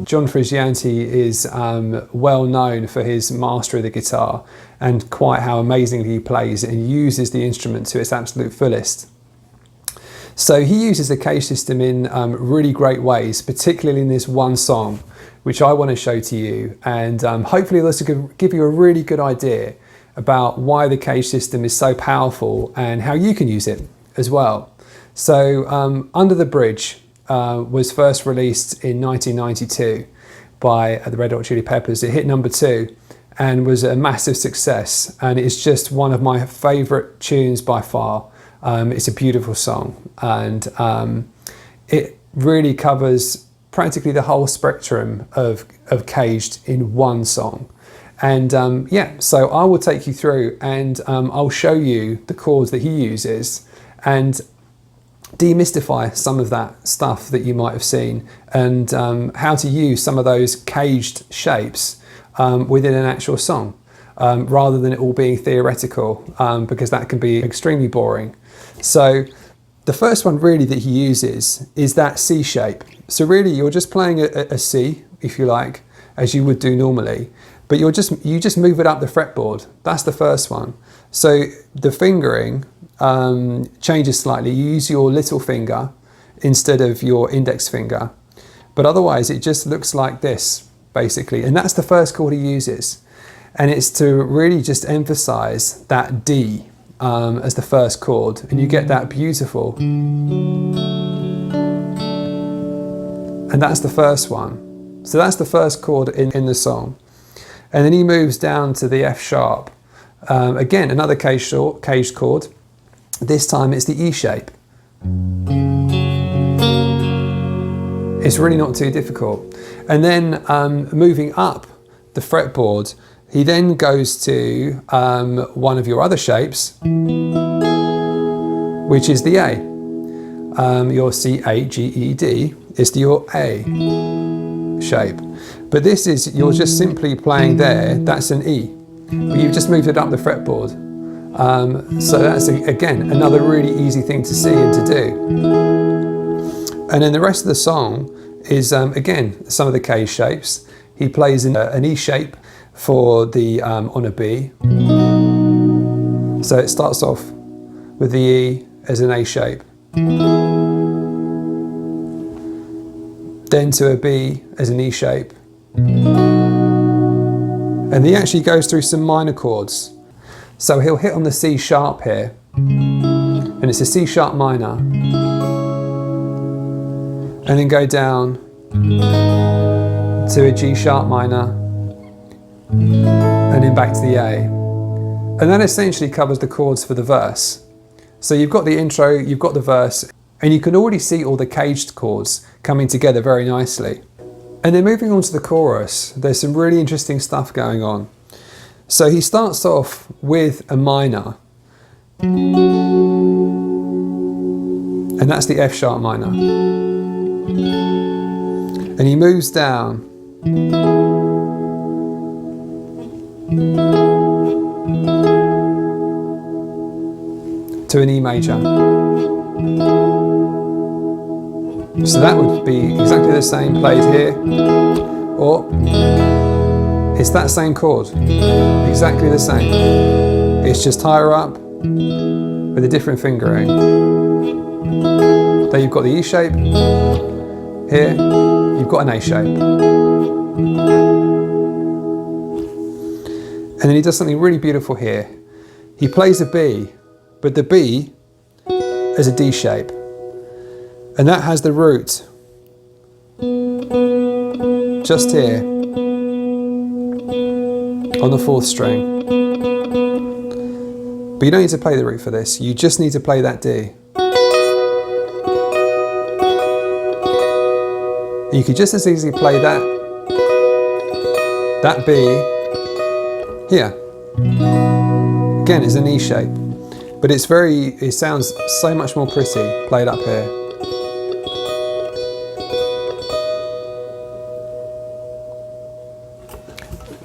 John Frusciante is well known for his mastery of the guitar and quite how amazingly he plays and uses the instrument to its absolute fullest. So he uses the CAGED system in really great ways, particularly in this one song, which I want to show to you, and hopefully this will give you a really good idea about why the CAGED system is so powerful and how you can use it as well. So Under the Bridge was first released in 1992 by the Red Hot Chilli Peppers. It hit #2 and was a massive success, and it's just one of my favourite tunes by far. It's a beautiful song, and it really covers practically the whole spectrum of CAGED in one song. And yeah, so I will take you through and I'll show you the chords that he uses and demystify some of that stuff that you might have seen, and how to use some of those CAGED shapes within an actual song, rather than it all being theoretical, because that can be extremely boring. So the first one really that he uses is that C shape. So really you're just playing a C, if you like, as you would do normally, but you just move it up the fretboard. That's the first one. So the fingering changes slightly. You use your little finger instead of your index finger, but otherwise it just looks like this basically, and that's the first chord he uses, and it's to really just emphasize that D as the first chord, and you get that beautiful, and that's the first one. So that's the first chord in the song, and then he moves down to the F sharp, again another CAGED chord. This time it's the E shape. It's really not too difficult. And then moving up the fretboard, he then goes to one of your other shapes, which is the A. Your C-A-G-E-D is your A shape. But this is, you're just simply playing there, that's an E. But you've just moved it up the fretboard. So that's, again, another really easy thing to see and to do. And then the rest of the song is, again, some of the CAGED shapes. He plays in an E shape for the on a B. So it starts off with the E as an A shape, then to a B as an E shape, and he actually goes through some minor chords. So he'll hit on the C sharp here, and it's a C sharp minor, and then go down to a G sharp minor, and then back to the A. And that essentially covers the chords for the verse. So you've got the intro, you've got the verse, and you can already see all the CAGED chords coming together very nicely. And then moving on to the chorus, there's some really interesting stuff going on. So he starts off with a minor, and that's the F sharp minor. And he moves down to an E major. So that would be exactly the same played here, or it's that same chord, exactly the same. It's just higher up with a different fingering. There you've got the E shape, here you've got an A shape. And then he does something really beautiful here. He plays a B, but the B is a D shape. And that has the root just here on the 4th string. But you don't need to play the root for this, you just need to play that D. And you could just as easily play that B here. Again, it's an E shape, but it sounds so much more pretty played up here.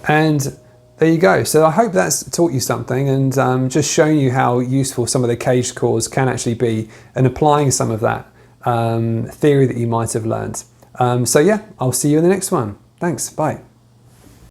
And there you go. So I hope that's taught you something, and just shown you how useful some of the CAGED chords can actually be, and applying some of that theory that you might have learned. So yeah, I'll see you in the next one. Thanks, bye.